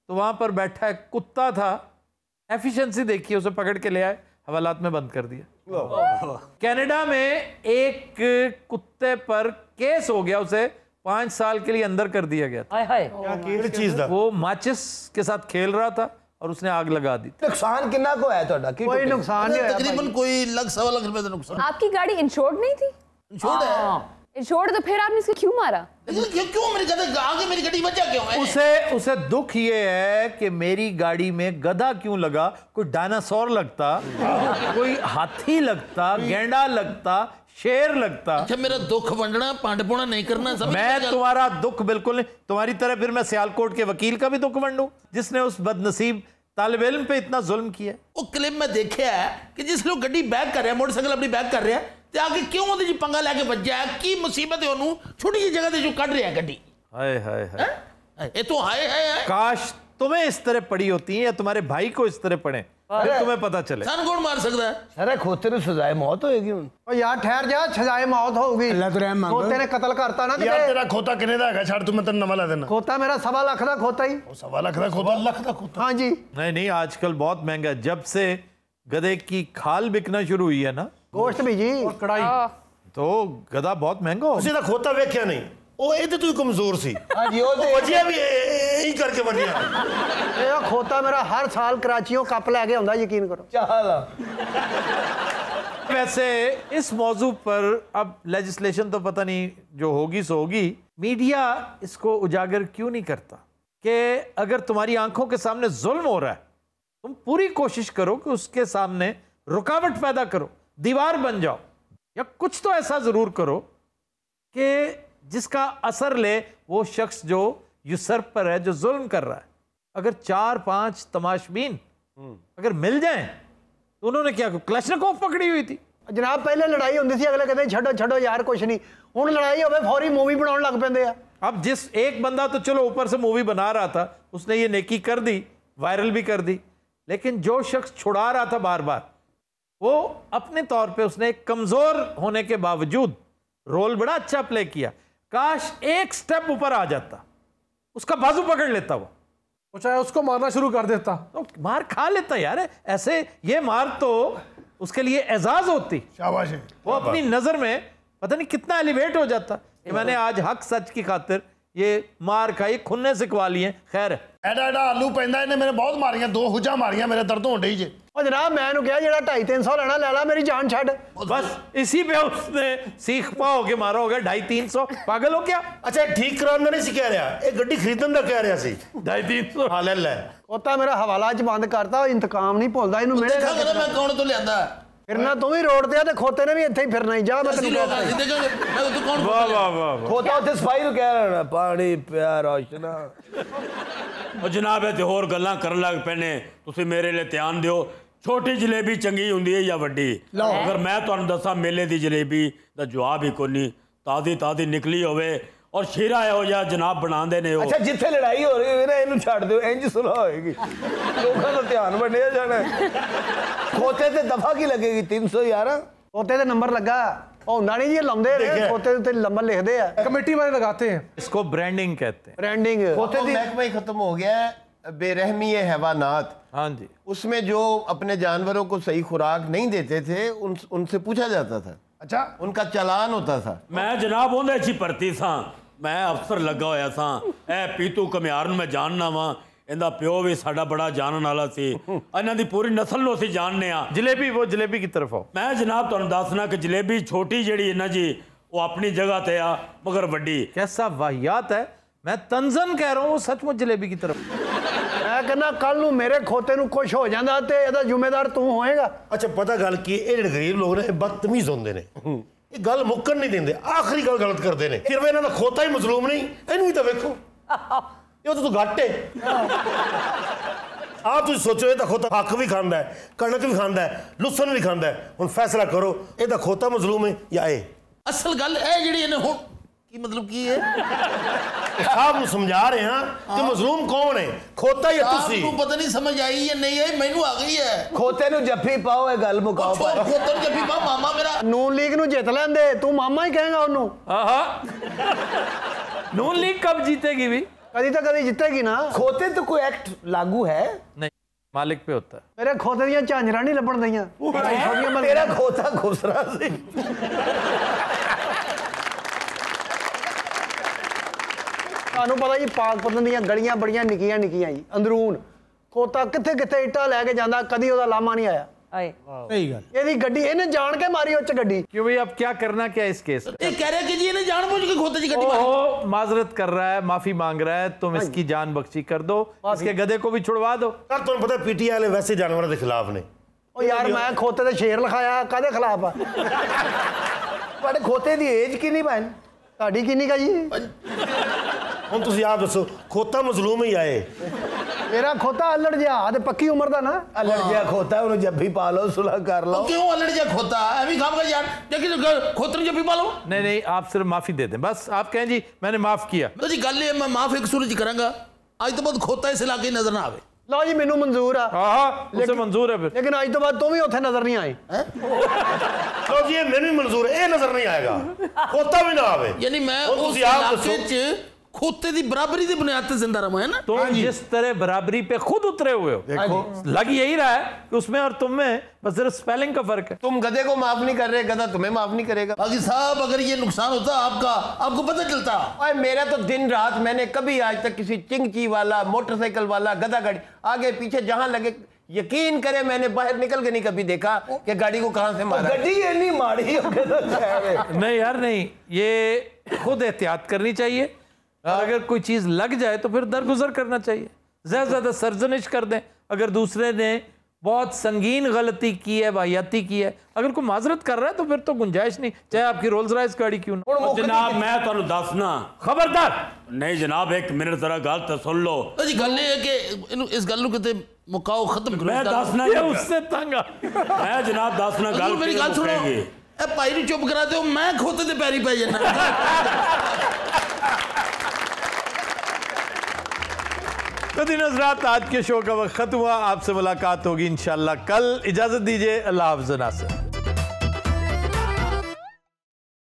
Speaker 1: तो वहां पर बैठा एक कुत्ता था, एफिशिएंसी देखिए, उसे पकड़ के ले आए, हवालात में बंद कर दिया। कनाडा में एक कुत्ते पर केस हो गया, उसे 5 साल के लिए अंदर कर दिया गया था।
Speaker 8: हाय हाय
Speaker 3: किस चीज दा?
Speaker 1: वो माचिस के साथ खेल रहा था और उसने आग लगा दी।
Speaker 8: नुकसान कितना को है ਤੁਹਾਡਾ?
Speaker 11: कोई नुकसान नहीं, तकरीबन कोई ₹1.25 लाख का नुकसान।
Speaker 12: आपकी गाड़ी इंश्योर्ड नहीं थी?
Speaker 11: इंश्योर्ड है।
Speaker 12: इंश्योर्ड तो फिर आपने इसको क्यों मारा?
Speaker 11: क्यों मेरी गाड़ी आगे मेरी गाड़ी वजह क्यों है?
Speaker 1: उसे दुख ये है कि मेरी गाड़ी में गधा क्यों लगा? कोई डायनासोर लगता, कोई हाथी लगता, गेंडा लगता, शेर लगता।
Speaker 11: अच्छा, मेरा दुख वंडना पांडपोना नहीं करना।
Speaker 1: मैं तुम्हारा दुख बिल्कुल नहीं, तुम्हारी तरह फिर मैं सियालकोट के वकील का भी दुख वंडूं जिसने उस बदनसीब तालिब इल्म पे इतना जुल्म किया।
Speaker 11: वो क्लिप में देखा है कि जिस लोग गड्डी बैक कर रहे हैं, मोटरसाइकिल अपनी बैक कर रहे हैं, ते आगे क्यों ਉਹਦੇ ਜੀ ਪੰਗਾ ਲੈ ਕੇ ਵੱਜਿਆ ਹੈ? ਕੀ ਮੁਸੀਬਤ ਹੈ ਉਹਨੂੰ ਛੋਟੀ ਜਿਹੀ ਜਗ੍ਹਾ ਤੇ ਜੋ ਕੱਢ ਰਿਹਾ ਗੱਡੀ।
Speaker 1: हाय हाय हाय,
Speaker 11: ये तो हाय हाय।
Speaker 1: काश तुम्हें इस तरह पड़ी होती है या तुम्हारे भाई को इस तरह पड़े, फिर तुम्हें पता चले।
Speaker 11: सन कौन मार सकता है?
Speaker 8: अरे खोते ਨੂੰ ਸਜ਼ਾਏ ਮੌਤ ਹੋਏਗੀ ਹੁਣ।
Speaker 4: ਓ ਯਾਰ ਠਹਿਰ ਜਾ, ਸਜ਼ਾਏ ਮੌਤ ਹੋਊਗੀ।
Speaker 8: ਅੱਲਾ ਤੋਂ ਰਹਿਮ ਮੰਗ।
Speaker 4: ਖੋਤੇ ਨੇ ਕਤਲ ਕਰਤਾ ਨਾ
Speaker 3: ਯਾਰ
Speaker 4: ਕਿਤੇ।
Speaker 3: ਤੇਰਾ ਖੋਤਾ ਕਿੰਨੇ ਦਾ ਹੈਗਾ? ਛੱਡ ਤੂੰ, ਮੈਂ ਤੈਨੂੰ ਨਵਾਂ ਲੈ ਦੇਣਾ।
Speaker 4: ਖੋਤਾ ਮੇਰਾ 1.25 ਲੱਖ ਦਾ ਖੋਤਾ ਹੀ।
Speaker 3: ਉਹ 1.25 ਲੱਖ ਦਾ ਖੋਤਾ? ਲੱਖ ਦਾ ਖੋਤਾ?
Speaker 4: हाँ जी।
Speaker 1: नहीं नहीं, आजकल बहुत महंगा है। जब से गधे की खाल बिकना शुरू हुई है ना,
Speaker 4: गोश्त भी जी,
Speaker 5: कढ़ाई,
Speaker 1: तो गधा बहुत महंगा हो
Speaker 3: ਤੁਸੀਂ ਤਾਂ ਖੋਤਾ ਵੇਖਿਆ ਨਹੀਂ। ਉਹ ਇਹ ਤੇ ਤੂੰ ਕਮਜ਼ੋਰ ਸੀ।
Speaker 8: ਹਾਂਜੀ ਉਹ ਤੇ
Speaker 3: ਵਜਿਆ ਵੀ ਇਹੀ ਕਰਕੇ ਵਜਿਆ।
Speaker 4: ਇਹ ਖੋਤਾ ਮੇਰਾ ਹਰ ਸਾਲ कराचियों कप लेके आਉਂਦਾ, यकीन करो।
Speaker 8: ਚਾਹਲਾ।
Speaker 1: वैसे इस मौजू पर अब लेजिस्लेशन तो पता नहीं जो होगी सो होगी, मीडिया इसको उजागर क्यों नहीं करता कि अगर तुम्हारी आंखों के सामने जुल्म हो रहा है, तुम पूरी कोशिश करो कि उसके सामने रुकावट पैदा करो, दीवार बन जाओ, या कुछ तो ऐसा जरूर करो कि जिसका असर ले वो शख्स जो यूसर्प पर है, जो जुल्म कर रहा है। अगर 4-5 तमाशबीन अगर मिल जाएं, तो उन्होंने क्या, क्लैशनिकोव पकड़ी हुई थी
Speaker 4: जनाब। पहले लड़ाई होती थी, अगले कहते छड़ो छड़ो यार कुछ नहीं, हुण लड़ाई होवे फौरी मूवी बनाने लग पैंदे आ।
Speaker 1: अब जिस एक बंदा तो चलो ऊपर से मूवी बना रहा था, उसने ये नेकी कर दी, वायरल भी कर दी, लेकिन जो शख्स छुड़ा रहा था बार बार, वो अपने तौर पे उसने एक कमजोर होने के बावजूद रोल बड़ा अच्छा प्ले किया। काश एक स्टेप ऊपर आ जाता, उसका बाजू पकड़ लेता, वो
Speaker 5: चाहे उसको मारना शुरू कर देता,
Speaker 1: तो मार खा लेता यार। ऐसे ये मार तो उसके लिए एजाज होती,
Speaker 3: शाबाश है।
Speaker 1: वो अपनी नजर में पता नहीं कितना एलिवेट हो जाता कि मैंने आज हक सच की खातिर ये मार खाई, खुन्ने सिकवा लिए। खैर
Speaker 3: ਐਡਾ ਐਡਾ ਆਲੂ ਪੈਂਦਾ, ਇਹਨੇ ਮੇਰੇ ਬਹੁਤ ਮਾਰੀਆਂ, 2 ਹੁਜਾਂ ਮਾਰੀਆਂ, ਮੇਰੇ ਦਰਦ ਹੋਣ ਡਈ ਜੇ।
Speaker 4: ਉਹ ਜਨਾਬ ਮੈਂ ਇਹਨੂੰ ਕਿਹਾ ਜਿਹੜਾ 250-300 ਲੈਣਾ ਲੈ ਲੈ, मेरी जान छड़।
Speaker 1: बस इसी पे उसने सीख पाओ के मारा होगा 250-300। पागल हो क्या?
Speaker 3: ਅੱਛਾ ਠੀਕ ਕਰਾਉਣ ਦਾ ਨਹੀਂ ਸੀ ਕਹਿ ਰਿਹਾ, ਇਹ ਗੱਡੀ ਖਰੀਦਣ ਦਾ ਕਹਿ ਰਿਹਾ ਸੀ।
Speaker 1: 250-300
Speaker 3: ਹਾਂ ਲੈ ਲੈ।
Speaker 4: ਖੋਤਾ ਮੇਰਾ ਹਵਾਲਾ ਚ ਬੰਦ ਕਰਤਾ, ਉਹ ਇੰਤਕਾਮ ਨਹੀਂ ਭੁੱਲਦਾ, ਇਹਨੂੰ ਮਿਲੇਗਾ।
Speaker 11: देखा मैं कौन तो लिया
Speaker 4: ਫਿਰਨਾ ਤੂੰ ਵੀ ਰੋਡ ਤੇ ਆ ਤੇ ਖੋਤੇ ਨੇ ਵੀ ਇੱਥੇ ਹੀ ਫਿਰਨਾ ਹੀ। ਜਾ ਮੈਂ ਤੈਨੂੰ
Speaker 11: लोग
Speaker 4: ਕਹਿੰਦਾ
Speaker 11: मैं तो कौन
Speaker 1: वाह वाह वाह वाह।
Speaker 8: ਖੋਤਾ ਉੱਥੇ ਸਫਾਈ ਨੂੰ ਕਹਿ ਰਿਹਾ ਪਾਣੀ ਪਿਆ ਰੋਸ਼ਨਾ।
Speaker 6: ਉਹ ਜਨਾਬ ਇਹ ਤੇ ਹੋਰ ਗੱਲਾਂ ਕਰਨ ਲੱਗ ਪੈਨੇ। ਤੁਸੀਂ ਮੇਰੇ ਲਈ ਧਿਆਨ ਦਿਓ, ਛੋਟੀ ਜਲੇਬੀ ਚੰਗੀ ਹੁੰਦੀ ਹੈ ਜਾਂ ਵੱਡੀ? ਅਗਰ ਮੈਂ ਤੁਹਾਨੂੰ ਦੱਸਾਂ ਮੇਲੇ ਦੀ ਜਲੇਬੀ ਦਾ ਜਵਾਬ ਹੀ ਕੋਈ ਨਹੀਂ। ਤਾਜ਼ੀ ਤਾਜ਼ੀ ਨਿਕਲੀ ਹੋਵੇ ਔਰ ਸ਼ੀਰਾ ਇਹੋ ਜਿਹਾ ਜਨਾਬ ਬਣਾਉਂਦੇ ਨੇ ਉਹ।
Speaker 8: ਅੱਛਾ ਜਿੱਥੇ ਲੜਾਈ ਹੋ ਰਹੀ ਹੋਵੇ ਨਾ ਇਹਨੂੰ ਛੱਡ ਦਿਓ, ਇੰਜ ਸੁਲਹ ਹੋਏਗੀ, ਲੋਕਾਂ ਦਾ ਧਿਆਨ ਵੰਡਿਆ ਜਾਣਾ। ਖੋਤੇ ਤੇ ਦਫਾ ਕੀ ਲੱਗੇਗੀ? 300 ਯਾਰ।
Speaker 4: ਖੋਤੇ ਤੇ ਨੰਬਰ ਲੱਗਾ, ਉਹ ਹੁੰਦਾ ਨਹੀਂ ਜੀ, ਲਾਉਂਦੇ ਨੇ ਖੋਤੇ ਤੇ ਨੰਬਰ ਲਿਖਦੇ ਆ,
Speaker 5: कमेटी वाले लगाते हैं।
Speaker 1: इसको ब्रांडिंग कहते हैं।
Speaker 4: ब्रांडिंग।
Speaker 8: ਖੋਤੇ ਦੀ
Speaker 13: महकमा ही खत्म हो गया है। बेरहमी हैवानात,
Speaker 1: हाँ जी,
Speaker 13: उसमें जो अपने जानवरों को सही खुराक नहीं देते थे उनसे पूछा जाता था।
Speaker 3: अच्छा,
Speaker 13: उनका चालान होता था।
Speaker 6: मैं जनाब ਉਹਦੇ 'ਚ ਭਰਤੀ ਸਾਂ, मैं ਅਫਸਰ ਲੱਗਾ ਹੋਇਆ ਸਾਂ। ਇਹ ਪੀਤੂ ਘੁਮਿਆਰ ਨੂੰ ਮੈਂ ਜਾਣਨਾ ਵਾਂ, ਇਹਦਾ ਪਿਓ ਵੀ ਸਾਡਾ ਬੜਾ ਜਾਣਨ ਵਾਲਾ ਸੀ, ਇਹਨਾਂ ਦੀ ਪੂਰੀ ਨਸਲ ਨੂੰ ਅਸੀਂ ਜਾਣਨੇ ਆ।
Speaker 1: जलेबी, वो जलेबी की तरफ आओ।
Speaker 6: ਮੈਂ ਜਨਾਬ ਤੁਹਾਨੂੰ ਦੱਸਣਾ ਕਿ ਜਲੇਬੀ ਛੋਟੀ ਜਿਹੜੀ ਹੈ ਨਾ ਜੀ, ਉਹ ਆਪਣੀ ਜਗ੍ਹਾ ਤੇ ਆ, ਮਗਰ ਵੱਡੀ।
Speaker 1: कैसा वाहियात है, मैं तंजन कह रहा हूँ, वो सचमुच जलेबी की तरफ।
Speaker 4: ਮੈਂ ਕਹਿੰਦਾ ਕੱਲ ਨੂੰ ਮੇਰੇ ਖੋਤੇ ਨੂੰ ਕੁਝ ਹੋ ਜਾਂਦਾ ਤੇ ਇਹਦਾ ਜ਼ਿੰਮੇਦਾਰ ਤੂੰ ਹੋਏਗਾ।
Speaker 3: ਅੱਛਾ ਪਤਾ ਗੱਲ ਕੀ, ਇਹ ਜਿਹੜੇ ਗਰੀਬ ਲੋਕ ਨੇ ਇਹ ਬਦਤਮੀਜ਼ ਹੁੰਦੇ ਨੇ, ਇਹ ਗੱਲ ਮੁੱਕਣ ਨਹੀਂ ਦਿੰਦੇ, ਆਖਰੀ ਗੱਲ ਗਲਤ ਕਰਦੇ ਨੇ। ਫਿਰ ਇਹਨਾਂ ਦਾ ਖੋਤਾ ਹੀ ਮਜ਼ਲੂਮ ਨਹੀਂ, ਇਹਨੂੰ ਵੀ ਤਾਂ ਵੇਖੋ, ਇਹ ਤਾਂ ਤੂੰ ਘੱਟ ਹੈ। ਆਪ ਤੁਸੀਂ ਸੋਚੋ, ਇਹ ਤਾਂ ਖੋਤਾ ਹੱਕ ਵੀ ਖਾਂਦਾ ਹੈ, ਕਣਕ ਵੀ ਖਾਂਦਾ ਹੈ, ਲੁੱਸਣ ਵੀ ਖਾਂਦਾ ਹੈ। ਹੁਣ ਫੈਸਲਾ ਕਰੋ, ਇਹਦਾ ਖੋਤਾ ਮਜ਼ਲੂਮ ਹੈ ਜਾਂ ਇਹ?
Speaker 11: ਅਸਲ ਗੱਲ ਇਹ ਜਿਹੜੀ ਇਹਨੇ ਹੁਣ ਕੀ ਮਤਲਬ ਕੀ ਹੈ?
Speaker 3: ਸਾਹਬ ਨੂੰ ਸਮਝਾ ਰਹੇ ਹਾਂ ਕਿ ਮਜ਼ਲੂਮ ਕੌਣ ਹੈ, ਖੋਤਾ ਜਾਂ ਤੁਸੀਂ?
Speaker 11: आपको पता नहीं समझ आई या नहीं आई, मैनू आ गई है।
Speaker 8: ਖੋਤੇ ਨੂੰ ਜੱਫੀ ਪਾਓ, ਇਹ ਗੱਲ ਮੁਕਾਓ।
Speaker 11: छोड़ खोतर जब भी मामा मेरा
Speaker 4: ਨੂਨ ਲੀਗ ਨੂੰ ਜਿੱਤ ਲੈਂਦੇ, ਤੂੰ ਮਾਮਾ ਹੀ ਕਹੇਗਾ ਉਹਨੂੰ।
Speaker 1: नून लीग कब जीतेगी भी?
Speaker 4: ਕਦੀ ਤਾਂ ਕਦੀ ਜਿੱਤੇਗੀ ਨਾ।
Speaker 8: ਖੋਤੇ ਤੇ ਕੋਈ ਐਕਟ ਲਾਗੂ ਹੈ?
Speaker 1: नहीं, मालिक पे होता है।
Speaker 4: ਮੇਰੇ ਖੋਤੇ ਦੀਆਂ ਝਾਂਜਰਾਂ ਨਹੀਂ ਲੱਭਣ ਦਈਆਂ।
Speaker 8: ਤੇਰਾ ਖੋਤਾ ਖੁਸਰਾ ਸੀ।
Speaker 4: ਤੁਹਾਨੂੰ ਪਤਾ ਜੀ ਪਾਕਪਤਨ ਦੀਆਂ ਗਲੀਆਂ ਬੜੀਆਂ ਨਿੱਕੀਆਂ ਨਿੱਕੀਆਂ ਜੀ ਅੰਦਰੂਨ ਖੋਤਾ ਕਿੱਥੇ ਕਿੱਥੇ ਇੱਟਾਂ ਲੈ ਕੇ ਜਾਂਦਾ ਕਦੀ ਉਹਦਾ ਲਾਮਾ ਨਹੀਂ ਆਇਆ
Speaker 14: सही गल
Speaker 4: ਇਹਦੀ ਗੱਡੀ ਇਹਨੇ ਜਾਣ ਕੇ ਮਾਰੀ ਉੱਚ ਗੱਡੀ
Speaker 14: क्यों भाई अब क्या करना क्या इस केस में?
Speaker 11: ये कह रहे हैं कि जी इन्हें जानबूझ के खोते की गड्डी मारी।
Speaker 14: ओहो, माजरत कर रहा है, माफी मांग रहा है, तुम इसकी जान बख्शी कर दो, इसके गधे को भी छुड़वा दो।
Speaker 3: सर तुम पता पीटीआई वाले वैसे जानवरों के खिलाफ ने
Speaker 4: ਉਹ ਯਾਰ ਮੈਂ ਖੋਤੇ ਤੇ ਸ਼ੇਰ ਲਿਖਾਇਆ ਕਾਹਦੇ ਖਿਲਾਫ ਆ
Speaker 8: ਤੁਹਾਡੇ ਖੋਤੇ ਦੀ ਏਜ ਕਿੰਨੀ ਭੈਣ
Speaker 4: ਤੁਹਾਡੀ ਕਿੰਨੀ ਕਾ ਜੀ
Speaker 3: ਹੁਣ ਤੁਸੀਂ ਆਪ ਦੱਸੋ ਖੋਤਾ ਮਜ਼ਲੂਮ ਹੀ ਆਏ
Speaker 4: ਮੇਰਾ ਖੋਤਾ ਅਲੜ ਜਿਹਾ ਤੇ ਪੱਕੀ ਉਮਰ ਦਾ ਨਾ
Speaker 8: ਅਲੜ ਜਿਹਾ ਖੋਤਾ ਉਹਨੂੰ ਜੱਫੀ ਪਾ ਲਓ ਸੁਲਹ ਕਰ ਲਓ
Speaker 11: क्यों अलड़ जा खोता अभी खाओगे यार देखिए खोतर जब भी पालो
Speaker 14: नहीं नहीं, आप सिर्फ माफी दे दें, बस आप कहें जी मैंने माफ किया।
Speaker 11: तो जी गल ये मैं माफ एक सूरज करांगा आज तो बहुत खोता इस इलाके नजर ना आवे।
Speaker 4: ਲਓ ਜੀ ਮੈਨੂੰ ਮਨਜ਼ੂਰ ਆ
Speaker 14: उसे मंजूर है फिर।
Speaker 4: लेकिन आज तो बाद तुम भी ਉੱਥੇ ਨਜ਼ਰ ਨਹੀਂ ਆਏ
Speaker 3: लो जी ये मैंने भी मंजूर है ये नजर नहीं आएगा खोता भी ना आवे
Speaker 11: यानी मैं
Speaker 3: और
Speaker 11: उस
Speaker 3: तुसी आप
Speaker 11: इलाके
Speaker 3: दसो।
Speaker 11: च खोते दी बराबरी दी बुनियाद पे जिंदा रहा है ना।
Speaker 14: तुम जिस तरह बराबरी पे खुद उतरे हुए हो, देखो लग यही रहा है कि उसमें और तुम में बस सिर्फ स्पेलिंग का फर्क है।
Speaker 13: तुम गधे को माफ नहीं कर रहे, गधा तुम्हें माफ नहीं करेगा।
Speaker 11: बाकी साहब अगर ये नुकसान होता आपका आपको पता चलता।
Speaker 13: और मेरा तो दिन रात मैंने कभी आज तक किसी चिंगची वाला मोटरसाइकिल वाला गधा गाड़ी आगे पीछे जहां लगे यकीन करे मैंने बाहर निकल के नहीं कभी देखा कि गाड़ी को कहां से मारा।
Speaker 8: गड्डी इतनी माड़ी हो
Speaker 14: नहीं यार नहीं, ये खुद एहतियात करनी चाहिए और अगर कोई चीज लग जाए तो फिर दरगुजर करना चाहिए, ज्यादा से ज्यादा सरजनिश कर दें। अगर दूसरे ने बहुत संगीन गलती की है, वाहियाती की है, अगर कोई माजरत कर रहा है तो फिर तो गुंजाइश नहीं, चाहे आपकी रोल्स रॉयस गाड़ी क्यों ना।
Speaker 6: जनाब मैं तुहानू दसना,
Speaker 14: खबरदार
Speaker 6: नहीं जनाब एक मिनट जरा गल तो सुन लो।
Speaker 11: जी गल ये है कि इस गल नू किते मुकाओ खत्म करो।
Speaker 6: मैं दसना
Speaker 14: ये उससे तंग
Speaker 6: मैं जनाब दसना गल
Speaker 11: मेरी गल सुनो ए भाई नु चुप करा दो मैं खोते ते पैरी पै जाना।
Speaker 14: तो दिन हज़रात आज के शो का वक्त खत्म हुआ, आपसे मुलाकात होगी इंशाल्लाह कल। इजाजत दीजिए, अल्लाह हाफ़िज़ नासिर।